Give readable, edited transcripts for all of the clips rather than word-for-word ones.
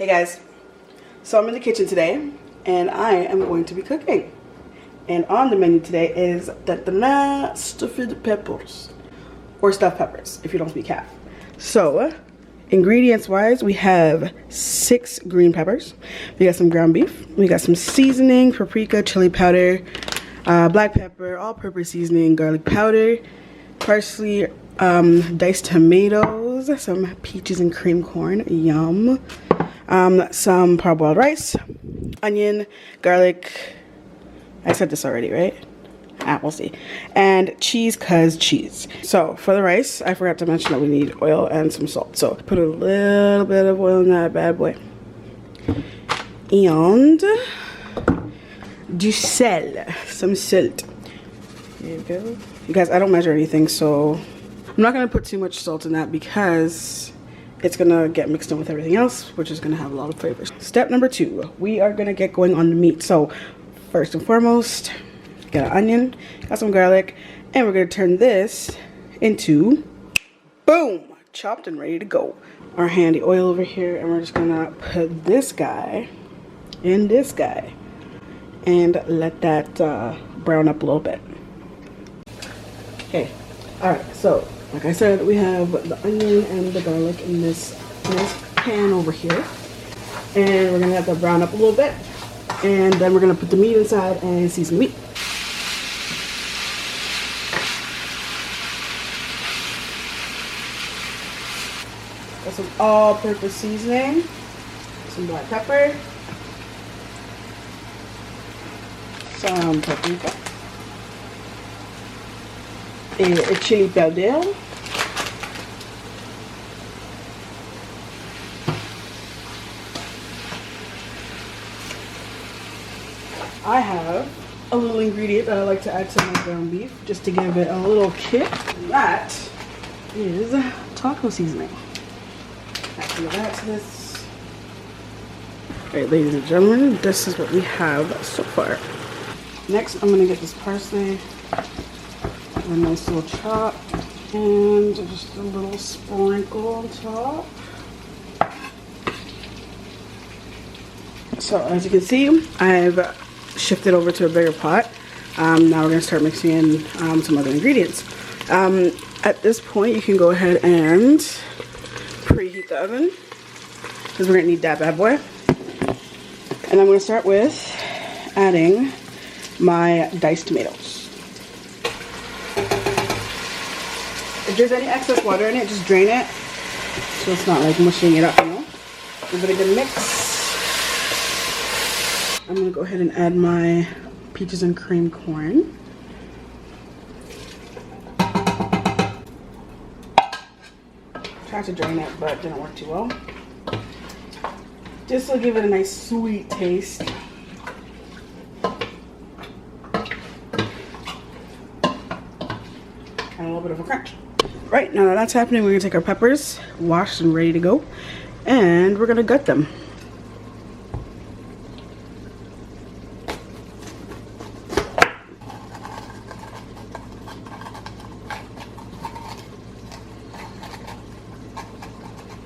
Hey guys, so I'm in the kitchen today and I am going to be cooking. And on the menu today is stuffed peppers, or stuffed peppers if you don't speak half. So ingredients wise, we have 6 green peppers, we got some ground beef, we got some seasoning, paprika, chili powder, black pepper, all-purpose seasoning, garlic powder, parsley, diced tomatoes, some peaches and cream corn, yum, some parboiled rice, onion, garlic, I said this already, right? We'll see. And cheese, cause cheese. So for the rice, I forgot to mention that we need oil and some salt. So put a little bit of oil in that bad boy. And du sel, some salt. There you go. You guys, I don't measure anything, so I'm not gonna put too much salt in that because it's gonna get mixed in with everything else, which is gonna have a lot of flavors. Step number 2, we are gonna get going on the meat. So first and foremost, got an onion, got some garlic, and we're gonna turn this into, boom, chopped and ready to go. Our handy oil over here, and we're just gonna put this guy in this guy and let that brown up a little bit. Okay, all right, so like I said, we have the onion and the garlic in this pan over here, and we're gonna let that brown up a little bit, and then we're gonna put the meat inside and season the meat. Got some all-purpose seasoning, some black pepper, some paprika, a chili powder, I have a little ingredient that I like to add to my ground beef just to give it a little kick. And that is taco seasoning. Add that to this. Alright, ladies and gentlemen, this is what we have so far. Next, I'm gonna get this parsley, a nice little chop, and just a little sprinkle on top. So as you can see, I've shifted over to a bigger pot. Now we're gonna start mixing in some other ingredients. At this point, you can go ahead and preheat the oven because we're gonna need that bad boy. And I'm gonna start with adding my diced tomatoes. If there's any excess water in it, just drain it so it's not like mushing it up, you know. Give it a good mix. I'm gonna go ahead and add my peaches and cream corn. Tried to drain it, but it didn't work too well. Just to give it a nice sweet taste. And a little bit of a crunch. Right, now that that's happening, we're gonna take our peppers, washed and ready to go, and we're gonna gut them.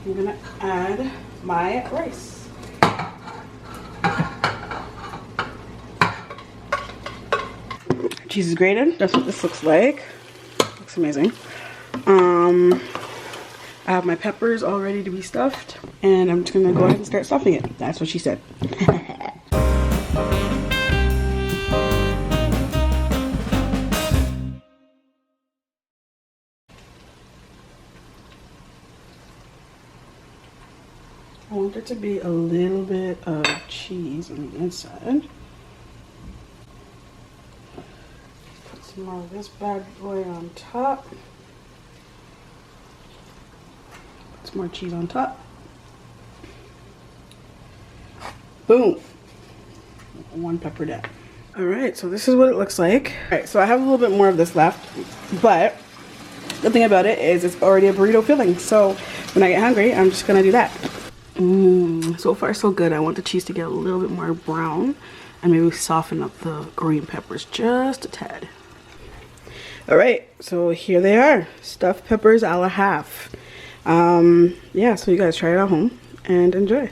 I'm gonna add my rice. Cheese is grated. That's what this looks like. Looks amazing. I have my peppers all ready to be stuffed, and I'm just gonna go ahead and start stuffing it. That's what she said. I want there to be a little bit of cheese on the inside. Put some more of this bad boy on top. Put some more cheese on top. Boom. 1 pepper down. Alright, so this is what it looks like. Alright, so I have a little bit more of this left, but the thing about it is it's already a burrito filling. So when I get hungry, I'm just gonna do that. So far so good. I want the cheese to get a little bit more brown and maybe soften up the green peppers just a tad. All right, so here they are, stuffed peppers a la half. Yeah, so you guys try it at home and enjoy.